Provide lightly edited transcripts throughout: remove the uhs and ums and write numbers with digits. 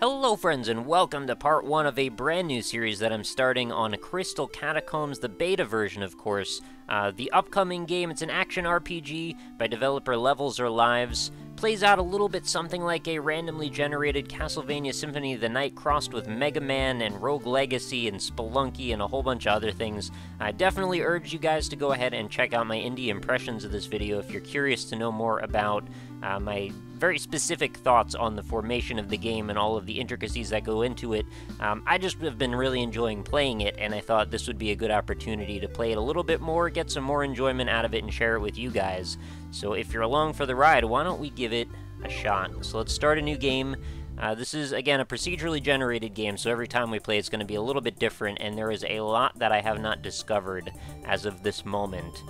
Hello friends and welcome to part 1 of a brand new series that I'm starting on Crystal Catacombs, the beta version of course. The upcoming game, it's an action RPG by developer Levels or Lives. Plays out a little bit something like a randomly generated Castlevania Symphony of the Night crossed with Mega Man and Rogue Legacy and Spelunky and a whole bunch of other things. I definitely urge you guys to go ahead and check out my indie impressions of this video if you're curious to know more about my very specific thoughts on the formation of the game and all of the intricacies that go into it. I just have been really enjoying playing it, and I thought this would be a good opportunity to play it a little bit more, get some more enjoyment out of it, and share it with you guys. So if you're along for the ride, why don't we give it a shot? So let's start a new game. This is, again, a procedurally generated game, so every time we play it's going to be a little bit different, and there is a lot that I have not discovered as of this moment.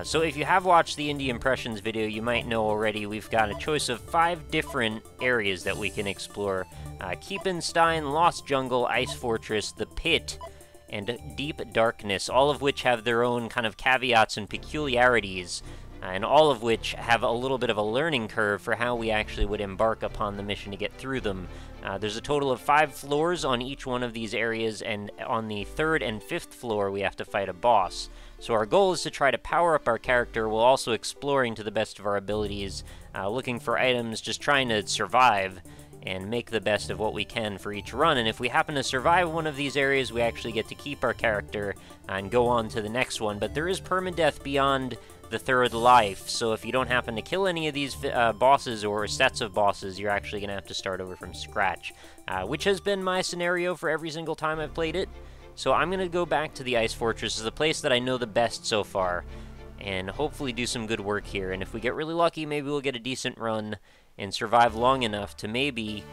So if you have watched the Indie Impressions video, you might know already we've got a choice of 5 different areas that we can explore. Kiepenstein, Lost Jungle, Ice Fortress, The Pit, and Deep Darkness, all of which have their own kind of caveats and peculiarities, and all of which have a little bit of a learning curve for how we actually would embark upon the mission to get through them. There's a total of 5 floors on each one of these areas, and on the 3rd and 5th floor we have to fight a boss. So our goal is to try to power up our character while also exploring to the best of our abilities, looking for items, just trying to survive and make the best of what we can for each run. And if we happen to survive one of these areas, we actually get to keep our character and go on to the next one. But there is permadeath beyond the 3rd life, so if you don't happen to kill any of these bosses or sets of bosses, you're actually going to have to start over from scratch, which has been my scenario for every single time I've played it. So I'm going to go back to the Ice Fortress. It's the place that I know the best so far, and hopefully do some good work here. And if we get really lucky, maybe we'll get a decent run and survive long enough to maybe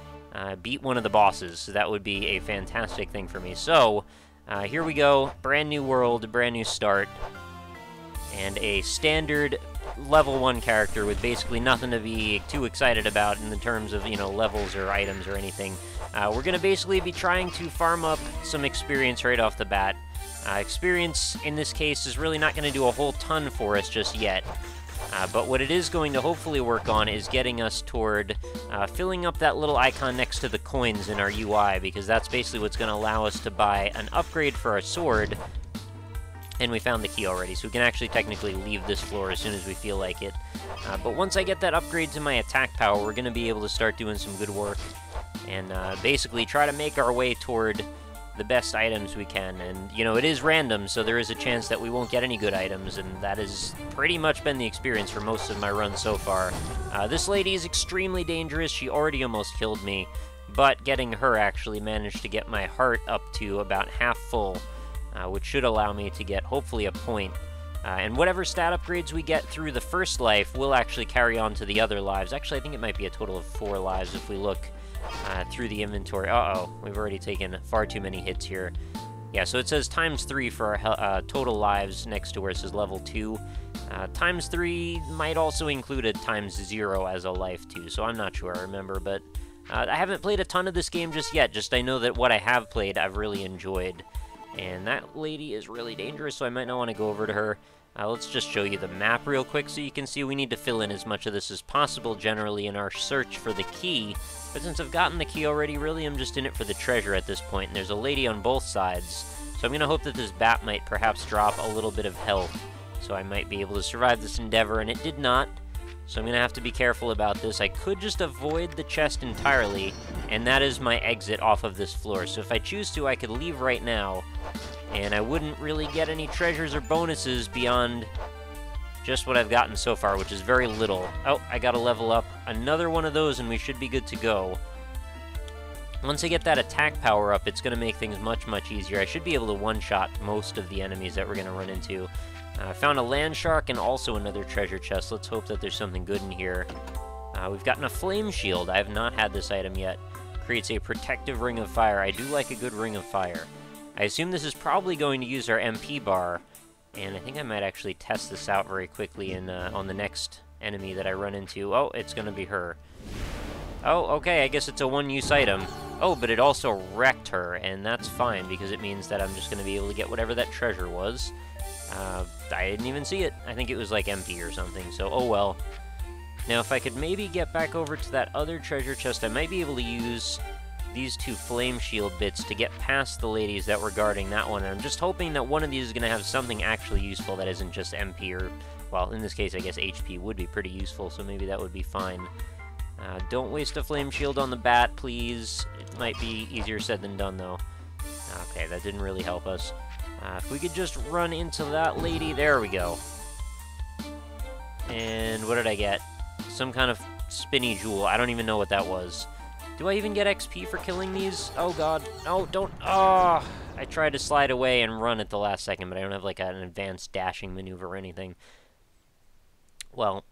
beat one of the bosses. So that would be a fantastic thing for me. So here we go. Brand new world, brand new start, and a standard level 1 character with basically nothing to be too excited about in the terms of, you know, levels or items or anything. We're going to basically be trying to farm up some experience right off the bat. Experience, in this case, is really not going to do a whole ton for us just yet. But what it is going to hopefully work on is getting us toward filling up that little icon next to the coins in our UI, because that's basically what's going to allow us to buy an upgrade for our sword. And we found the key already, so we can actually technically leave this floor as soon as we feel like it. But once I get that upgrade to my attack power, we're going to be able to start doing some good work and basically try to make our way toward the best items we can. And, you know, it is random, so there is a chance that we won't get any good items, and that has pretty much been the experience for most of my runs so far. This lady is extremely dangerous. She already almost killed me, but getting her actually managed to get my heart up to about half full, which should allow me to get, hopefully, a point. And whatever stat upgrades we get through the first life will actually carry on to the other lives. Actually, I think it might be a total of 4 lives if we look through the inventory. Uh-oh, we've already taken far too many hits here. Yeah, so it says ×3 for our total lives next to where it says level 2. ×3 might also include a ×0 as a life, too, so I'm not sure I remember, but I haven't played a ton of this game just yet. Just I know that what I have played I've really enjoyed. And that lady is really dangerous, so I might not want to go over to her. Let's just show you the map real quick so you can see we need to fill in as much of this as possible generally in our search for the key. But since I've gotten the key already, really I'm just in it for the treasure at this point, and there's a lady on both sides. So I'm going to hope that this bat might perhaps drop a little bit of health, so I might be able to survive this endeavor, and it did not. So I'm going to have to be careful about this. I could just avoid the chest entirely, and that is my exit off of this floor. So if I choose to, I could leave right now, and I wouldn't really get any treasures or bonuses beyond just what I've gotten so far, which is very little. Oh, I gotta level up another one of those, and we should be good to go. Once I get that attack power up, it's going to make things much, much easier. I should be able to one-shot most of the enemies that we're going to run into. I found a land shark and also another treasure chest. Let's hope that there's something good in here. We've gotten a flame shield. I have not had this item yet. Creates a protective ring of fire. I do like a good ring of fire. I assume this is probably going to use our MP bar, and I think I might actually test this out very quickly on the next enemy that I run into. Oh, it's going to be her. Oh, okay, I guess it's a one-use item. Oh, but it also wrecked her, and that's fine, because it means that I'm just going to be able to get whatever that treasure was. I didn't even see it. I think it was, like, empty or something, so oh well. Now, if I could maybe get back over to that other treasure chest, I might be able to use these two flame shield bits to get past the ladies that were guarding that one, and I'm just hoping that one of these is going to have something actually useful that isn't just MP, or, well, in this case, I guess HP would be pretty useful, so maybe that would be fine. Don't waste a flame shield on the bat, please. It might be easier said than done, though. Okay, that didn't really help us. If we could just run into that lady, there we go. And what did I get? Some kind of spinny jewel. I don't even know what that was. Do I even get XP for killing these? Oh god. No, don't. Oh! I tried to slide away and run at the last second, but I don't have like an advanced dashing maneuver or anything. Well,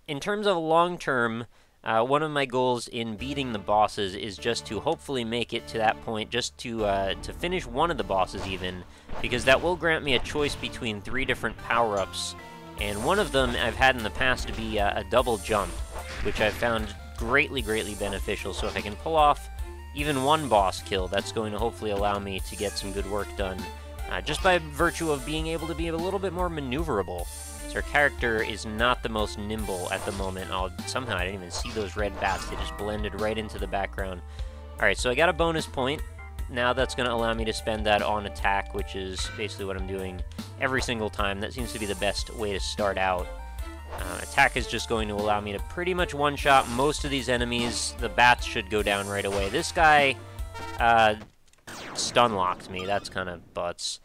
in terms of long-term, one of my goals in beating the bosses is just to hopefully make it to that point, just to finish one of the bosses even, because that will grant me a choice between 3 different power-ups, and one of them I've had in the past to be a double jump, which I've found greatly beneficial. So if I can pull off even one boss kill, that's going to hopefully allow me to get some good work done, just by virtue of being able to be a little bit more maneuverable. So our character is not the most nimble at the moment. Somehow I didn't even see those red bats. They just blended right into the background. Alright, so I got a bonus point. Now that's going to allow me to spend that on attack, which is basically what I'm doing every single time. That seems to be the best way to start out. Attack is just going to allow me to pretty much one-shot most of these enemies. The bats should go down right away. This guy stun-locked me. That's kind of butts.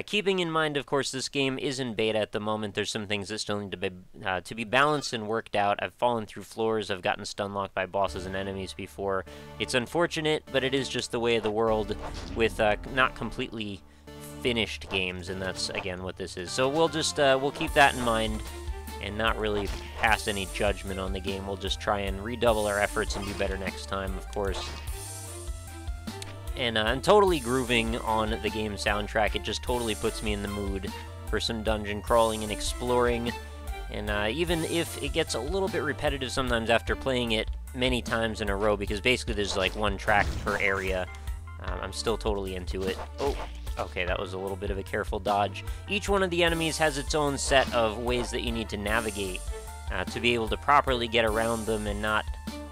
Keeping in mind, of course, this game is in beta at the moment. There's some things that still need to be balanced and worked out. I've fallen through floors. I've gotten stun-locked by bosses and enemies before. It's unfortunate, but it is just the way of the world with not completely finished games, and that's, again, what this is. So we'll just we'll keep that in mind and not really pass any judgment on the game. We'll just try and redouble our efforts and do better next time, of course. And I'm totally grooving on the game soundtrack. It just totally puts me in the mood for some dungeon crawling and exploring. And even if it gets a little bit repetitive sometimes after playing it many times in a row, because basically there's like one track per area, I'm still totally into it. Oh, okay, that was a little bit of a careful dodge. Each one of the enemies has its own set of ways that you need to navigate to be able to properly get around them and not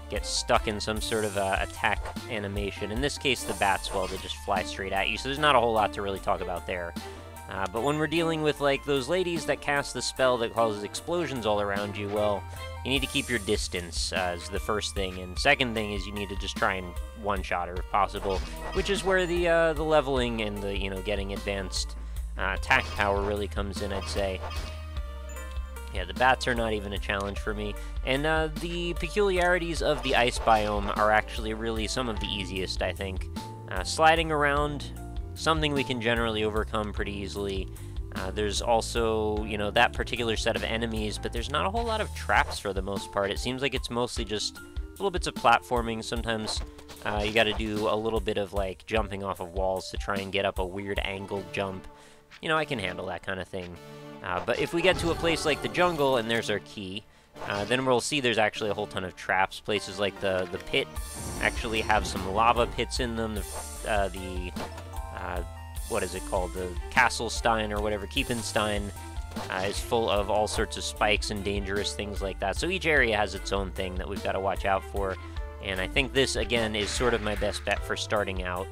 get stuck in some sort of attack animation. In this case, the bats, well, they just fly straight at you, so there's not a whole lot to really talk about there. But when we're dealing with, like, those ladies that cast the spell that causes explosions all around you, well, you need to keep your distance is the first thing, and second thing is you need to just try and one-shot her if possible, which is where the leveling and the, you know, getting advanced attack power really comes in, I'd say. Yeah, the bats are not even a challenge for me. And the peculiarities of the ice biome are actually really some of the easiest, I think. Sliding around, something we can generally overcome pretty easily. There's also, you know, that particular set of enemies, but there's not a whole lot of traps for the most part. It seems like it's mostly just little bits of platforming. Sometimes you gotta do a little bit of, like, jumping off of walls to try and get up a weird angled jump. You know, I can handle that kind of thing. But if we get to a place like the jungle, and there's our key, then we'll see there's actually a whole ton of traps. Places like the pit actually have some lava pits in them. What is it called? The Castlestein or whatever, Kiepenstein, is full of all sorts of spikes and dangerous things like that. So each area has its own thing that we've got to watch out for. And I think this, again, is sort of my best bet for starting out.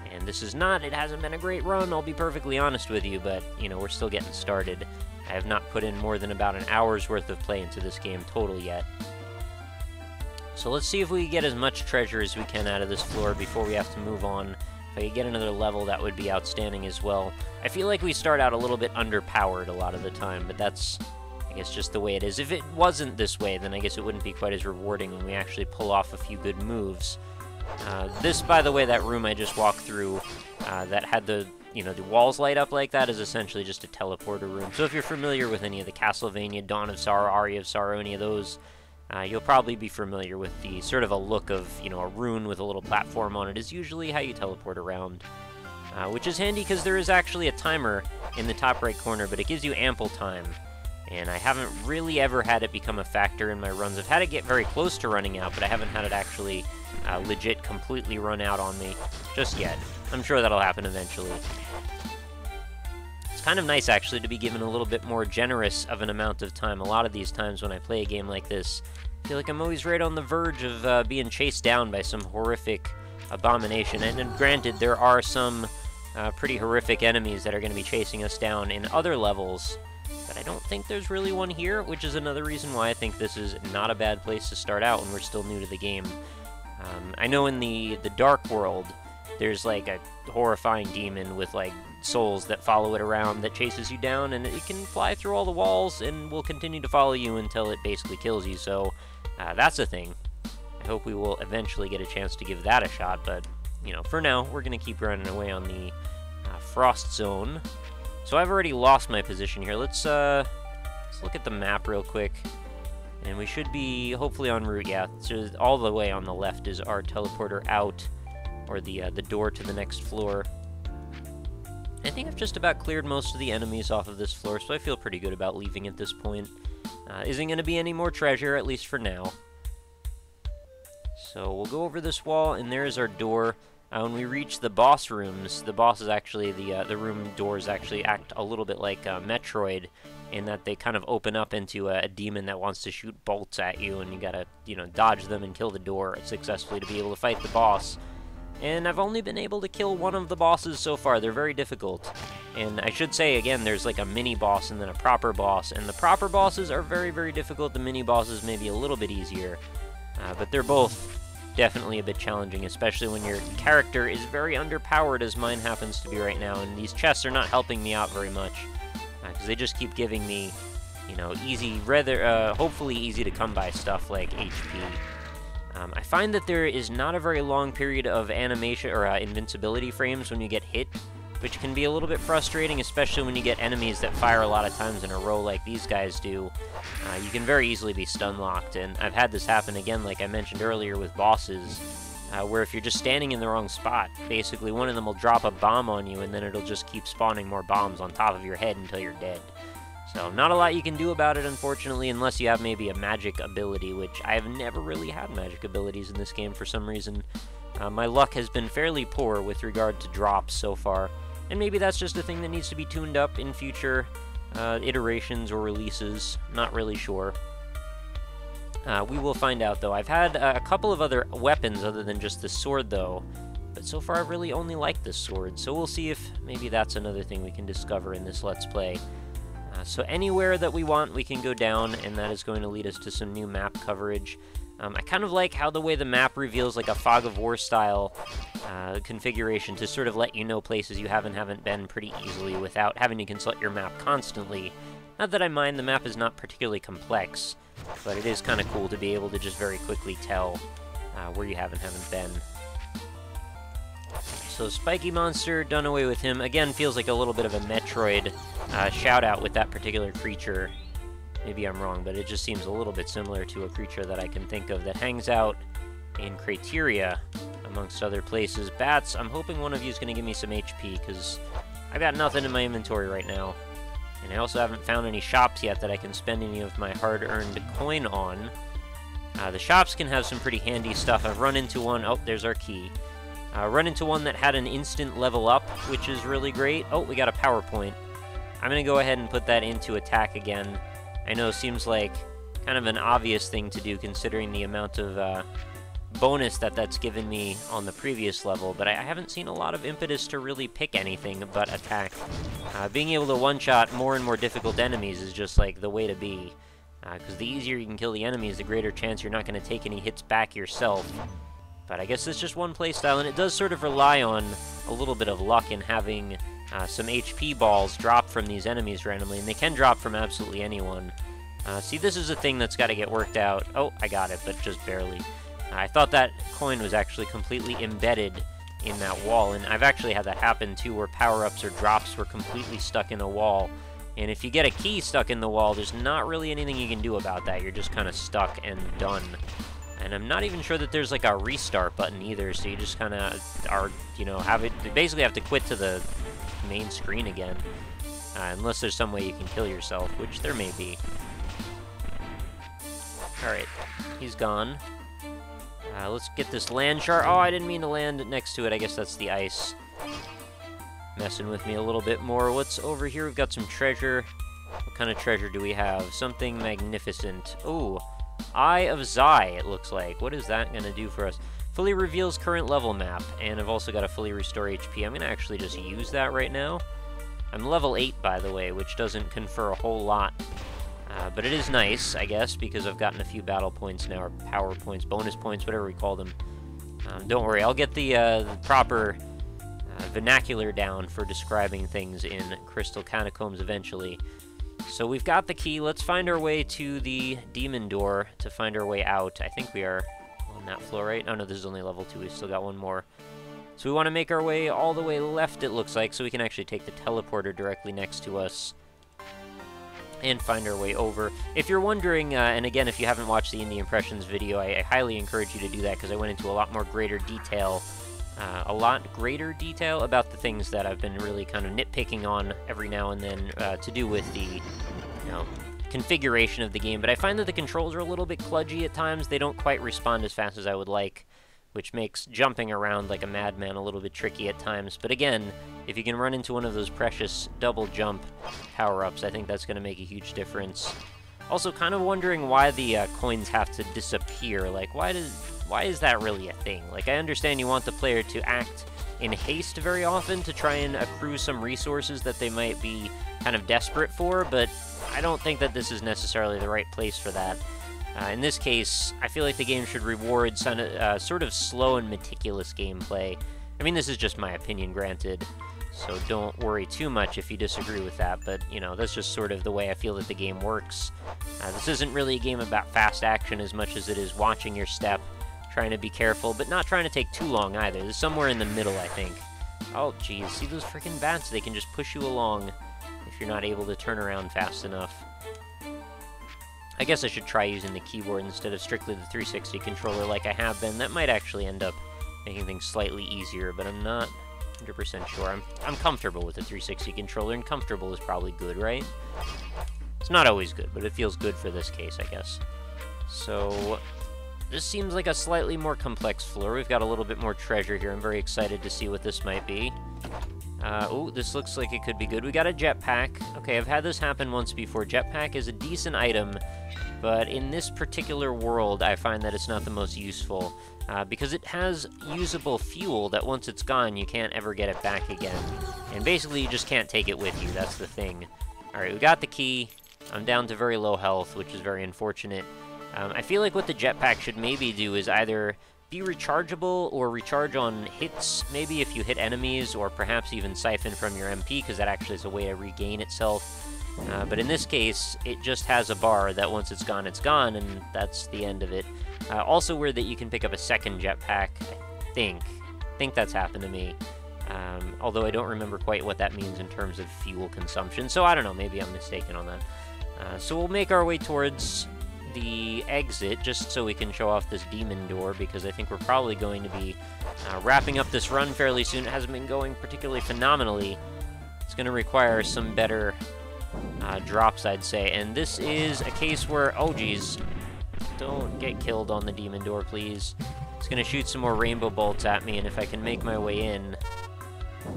And this is not, it hasn't been a great run, I'll be perfectly honest with you, but, you know, we're still getting started. I have not put in more than about an hour's worth of play into this game total yet. So let's see if we can get as much treasure as we can out of this floor before we have to move on. If I could get another level, that would be outstanding as well. I feel like we start out a little bit underpowered a lot of the time, but that's, I guess, just the way it is. If it wasn't this way, then I guess it wouldn't be quite as rewarding when we actually pull off a few good moves. This, by the way, that room I just walked through, that had the, you know, the walls light up like that, is essentially just a teleporter room. So if you're familiar with any of the Castlevania, Dawn of Sorrow, Aria of Sorrow, any of those, you'll probably be familiar with the sort of a look of, you know, a rune with a little platform on it is usually how you teleport around. Which is handy because there is actually a timer in the top right corner, but it gives you ample time. And I haven't really ever had it become a factor in my runs. I've had it get very close to running out, but I haven't had it actually legit completely run out on me just yet. I'm sure that'll happen eventually. It's kind of nice, actually, to be given a little bit more generous of an amount of time. A lot of these times when I play a game like this, I feel like I'm always right on the verge of being chased down by some horrific abomination. And granted, there are some pretty horrific enemies that are going to be chasing us down in other levels, but I don't think there's really one here, which is another reason why I think this is not a bad place to start out when we're still new to the game. I know in the Dark World, there's like a horrifying demon with like souls that follow it around that chases you down, and it can fly through all the walls and will continue to follow you until it basically kills you, so that's a thing. I hope we will eventually get a chance to give that a shot, but, you know, for now, we're going to keep running away on the Frost Zone. So I've already lost my position here. Let's look at the map real quick. And we should be hopefully en route. Yeah, so all the way on the left is our teleporter out, or the door to the next floor. I think I've just about cleared most of the enemies off of this floor, so I feel pretty good about leaving at this point. Isn't going to be any more treasure, at least for now. So we'll go over this wall, and there's our door. When we reach the boss rooms, the boss is actually, the room doors actually act a little bit like Metroid, in that they kind of open up into a demon that wants to shoot bolts at you, and you gotta, you know, dodge them and kill the door successfully to be able to fight the boss. And I've only been able to kill one of the bosses so far. They're very difficult. And I should say, again, there's like a mini-boss and then a proper boss, and the proper bosses are very, very difficult. The mini-bosses may be a little bit easier, but they're both definitely a bit challenging, especially when your character is very underpowered, as mine happens to be right now, and these chests are not helping me out very much. Because they just keep giving me, you know, easy, rather, hopefully easy to come by stuff like HP. I find that there is not a very long period of animation or invincibility frames when you get hit, which can be a little bit frustrating, especially when you get enemies that fire a lot of times in a row like these guys do. You can very easily be stun-locked, and I've had this happen again, like I mentioned earlier, with bosses, where if you're just standing in the wrong spot, basically one of them will drop a bomb on you, and then it'll just keep spawning more bombs on top of your head until you're dead. So not a lot you can do about it, unfortunately, unless you have maybe a magic ability, which I have never really had magic abilities in this game for some reason. My luck has been fairly poor with regard to drops so far, and maybe that's just a thing that needs to be tuned up in future iterations or releases. Not really sure. We will find out, though. I've had a couple of other weapons other than just the sword, though, but so far I've really only liked this sword, so we'll see if maybe that's another thing we can discover in this Let's Play. So anywhere that we want, we can go down, and that is going to lead us to some new map coverage. I kind of like how the way the map reveals like a Fog of War style configuration to sort of let you know places you haven't been pretty easily without having to consult your map constantly. Not that I mind, the map is not particularly complex, but it is kind of cool to be able to just very quickly tell where you haven't been. So Spiky Monster, done away with him. Again, feels like a little bit of a Metroid shout-out with that particular creature. Maybe I'm wrong, but it just seems a little bit similar to a creature that I can think of that hangs out in Crateria, amongst other places. Bats, I'm hoping one of you is going to give me some HP, because I've got nothing in my inventory right now. And I also haven't found any shops yet that I can spend any of my hard-earned coin on. The shops can have some pretty handy stuff. I've run into one. Oh, there's our key. Run into one that had an instant level up, which is really great. Oh, we got a power point. I'm going to go ahead and put that into attack again. I know it seems like kind of an obvious thing to do considering the amount of bonus that's given me on the previous level, but I haven't seen a lot of impetus to really pick anything but attack. Being able to one-shot more and more difficult enemies is just like the way to be, because the easier you can kill the enemies, the greater chance you're not going to take any hits back yourself. But I guess it's just one playstyle, and it does sort of rely on a little bit of luck in having some HP balls drop from these enemies randomly, and they can drop from absolutely anyone. See, this is a thing that's got to get worked out. Oh, I got it, but just barely. I thought that coin was actually completely embedded in that wall, and I've actually had that happen too, where power-ups or drops were completely stuck in a wall. And if you get a key stuck in the wall, there's not really anything you can do about that. You're just kind of stuck and done. And I'm not even sure that there's like a restart button either, so you just kind of are, you know, basically have to quit to the main screen again. Unless there's some way you can kill yourself, which there may be. Alright, he's gone. Let's get this land shard. Oh, I didn't mean to land next to it. I guess that's the ice messing with me a little bit more. What's over here? We've got some treasure. What kind of treasure do we have? Something magnificent. Ooh, Eye of Zai, it looks like. What is that going to do for us? Fully reveals current level map, and I've also got to fully restore HP. I'm going to actually just use that right now. I'm level 8, by the way, which doesn't confer a whole lot. But it is nice, I guess, because I've gotten a few battle points now, or power points, bonus points, whatever we call them. Don't worry, I'll get the proper vernacular down for describing things in Crystal Catacombs eventually. So we've got the key. Let's find our way to the demon door to find our way out. I think we are on that floor, right? Oh no, this is only level 2. We've still got one more. So we want to make our way all the way left, it looks like, so we can actually take the teleporter directly next to us and find our way over. If you're wondering, and again, if you haven't watched the Indie Impressions video, I highly encourage you to do that, because I went into a lot greater detail about the things that I've been really kind of nitpicking on every now and then to do with the, configuration of the game. But I find that the controls are a little bit kludgy at times. They don't quite respond as fast as I would like, which makes jumping around like a madman a little bit tricky at times. But again, if you can run into one of those precious double jump power-ups, I think that's going to make a huge difference. Also, kind of wondering why the coins have to disappear. Like, why is that really a thing? Like, I understand you want the player to act in haste very often to try and accrue some resources that they might be kind of desperate for, but I don't think that this is necessarily the right place for that. In this case, I feel like the game should reward sort of slow and meticulous gameplay. I mean, this is just my opinion, granted, so don't worry too much if you disagree with that, but, that's just sort of the way I feel that the game works. This isn't really a game about fast action as much as it is watching your step, trying to be careful, but not trying to take too long either. There's somewhere in the middle, I think. Oh, geez, see those freaking bats? They can just push you along if you're not able to turn around fast enough. I guess I should try using the keyboard instead of strictly the 360 controller like I have been. That might actually end up making things slightly easier, but I'm not 100% sure. I'm comfortable with the 360 controller, and comfortable is probably good, right? It's not always good, but it feels good for this case, I guess. So this seems like a slightly more complex floor. We've got a little bit more treasure here. I'm very excited to see what this might be. Oh, this looks like it could be good. We got a jetpack. Okay, I've had this happen once before. Jetpack is a decent item, but in this particular world, I find that it's not the most useful, because it has usable fuel that once it's gone, you can't ever get it back again. And basically, you just can't take it with you. That's the thing. Alright, we got the key. I'm down to very low health, which is very unfortunate. I feel like what the jetpack should maybe do is either be rechargeable or recharge on hits, maybe if you hit enemies, or perhaps even siphon from your MP, because that actually is a way to regain itself. But in this case, it just has a bar that once it's gone, and that's the end of it. Also weird that you can pick up a second jetpack, I think that's happened to me. Although I don't remember quite what that means in terms of fuel consumption, so I don't know, maybe I'm mistaken on that. So we'll make our way towards the exit, just so we can show off this demon door, because I think we're probably going to be wrapping up this run fairly soon. It hasn't been going particularly phenomenally. It's going to require some better drops, I'd say, and this is a case where, oh geez, don't get killed on the demon door, please. It's going to shoot some more rainbow bolts at me, and if I can make my way in...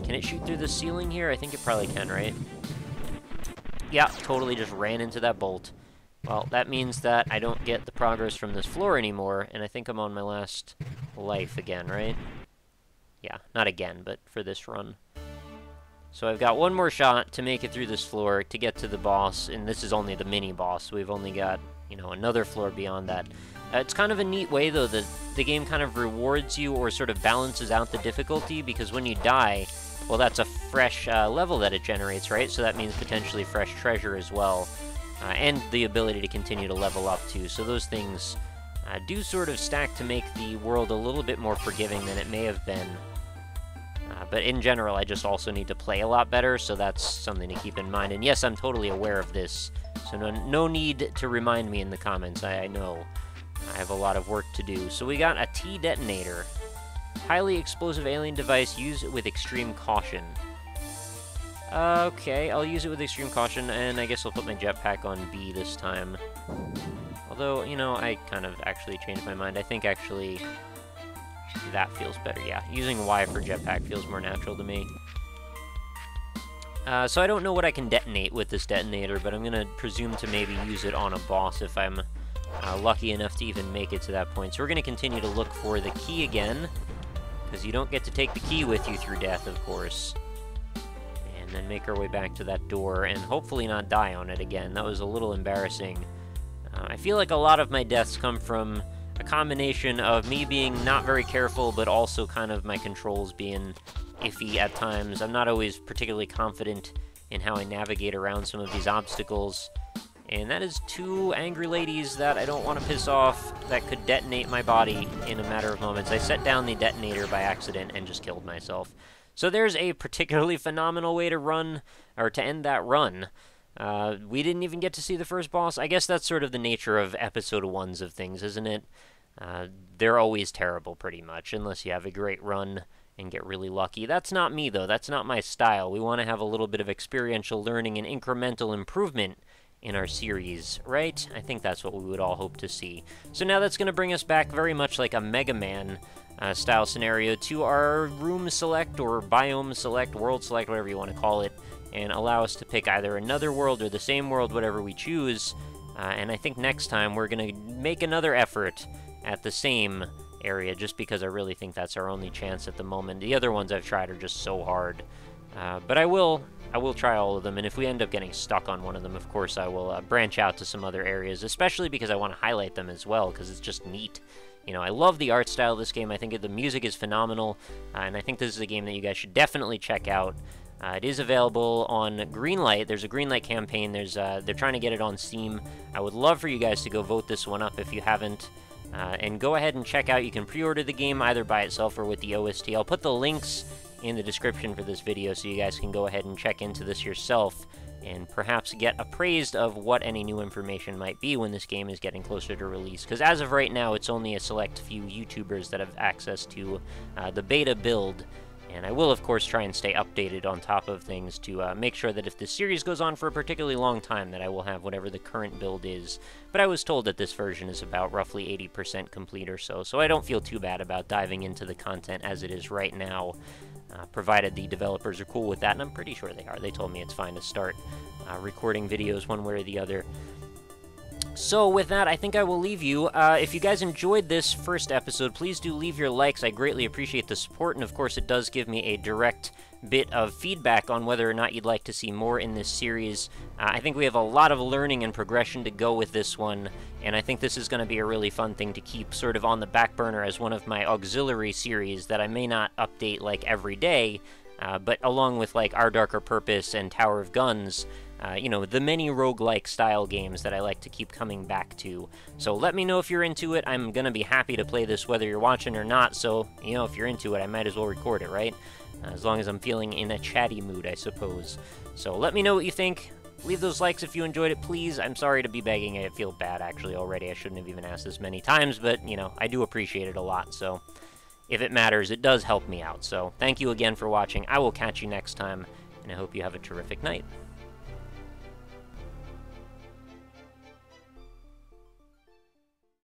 Can it shoot through the ceiling here? I think it probably can, right? Yeah, totally just ran into that bolt. Well, that means that I don't get the progress from this floor anymore, and I think I'm on my last life again, right? Yeah, not again, but for this run. So I've got one more shot to make it through this floor to get to the boss, and this is only the mini-boss, so we've only got, another floor beyond that. It's kind of a neat way, though, that the game kind of rewards you or sort of balances out the difficulty, because when you die, well, that's a fresh level that it generates, right? So that means potentially fresh treasure as well. And the ability to continue to level up, too. So those things do sort of stack to make the world a little bit more forgiving than it may have been. But in general, I just also need to play a lot better, so that's something to keep in mind. And yes, I'm totally aware of this, so no need to remind me in the comments. I know I have a lot of work to do. So we got a T-detonator. Highly explosive alien device, use it with extreme caution. Okay, I'll use it with extreme caution, and I guess I'll put my jetpack on B this time. Although, I kind of actually changed my mind. I think actually that feels better, yeah. Using Y for jetpack feels more natural to me. So I don't know what I can detonate with this detonator, but I'm going to presume to maybe use it on a boss if I'm lucky enough to even make it to that point. So we're going to continue to look for the key again, because you don't get to take the key with you through death, of course. And then make our way back to that door, and hopefully not die on it again. That was a little embarrassing. I feel like a lot of my deaths come from a combination of me being not very careful, but also kind of my controls being iffy at times. I'm not always particularly confident in how I navigate around some of these obstacles. And that is two angry ladies that I don't want to piss off that could detonate my body in a matter of moments. I set down the detonator by accident and just killed myself. So there's a particularly phenomenal way to run, or to end that run. We didn't even get to see the first boss. I guess that's sort of the nature of episode 1s of things, isn't it? They're always terrible, pretty much, unless you have a great run and get really lucky. That's not me, though. That's not my style. We want to have a little bit of experiential learning and incremental improvement in our series, right? I think that's what we would all hope to see. So now that's going to bring us back very much like a Mega Man style scenario to our room select or biome select, world select, whatever you want to call it, and allow us to pick either another world or the same world, whatever we choose. And I think next time we're going to make another effort at the same area, just because I really think that's our only chance at the moment. The other ones I've tried are just so hard. But I will try all of them, and if we end up getting stuck on one of them, of course I will branch out to some other areas, especially because I want to highlight them as well, because it's just neat. You know, I love the art style of this game. I think the music is phenomenal, and I think this is a game that you guys should definitely check out. It is available on Greenlight. There's a Greenlight campaign. They're trying to get it on Steam. I would love for you guys to go vote this one up if you haven't. And go ahead and check out. You can pre-order the game either by itself or with the OST. I'll put the links in the description for this video so you guys can go ahead and check into this yourself and perhaps get appraised of what any new information might be when this game is getting closer to release. Because as of right now, it's only a select few YouTubers that have access to the beta build. And I will, of course, try and stay updated on top of things to make sure that if this series goes on for a particularly long time, that I will have whatever the current build is. But I was told that this version is about roughly 80% complete or so, so I don't feel too bad about diving into the content as it is right now, provided the developers are cool with that, and I'm pretty sure they are. They told me it's fine to start recording videos one way or the other. So with that, I think I will leave you. If you guys enjoyed this first episode, please do leave your likes. I greatly appreciate the support, and of course it does give me a direct bit of feedback on whether or not you'd like to see more in this series. I think we have a lot of learning and progression to go with this one, and I think this is going to be a really fun thing to keep sort of on the back burner as one of my auxiliary series that I may not update like every day, but along with like Our Darker Purpose and Tower of Guns, you know, the many roguelike style games that I like to keep coming back to. So let me know if you're into it. I'm going to be happy to play this whether you're watching or not, so, you know, if you're into it, I might as well record it, right? As long as I'm feeling in a chatty mood, I suppose. So let me know what you think. Leave those likes if you enjoyed it, please. I'm sorry to be begging. I feel bad, actually, already. I shouldn't have even asked this many times, but, you know, I do appreciate it a lot, so if it matters, it does help me out. So thank you again for watching. I will catch you next time, and I hope you have a terrific night.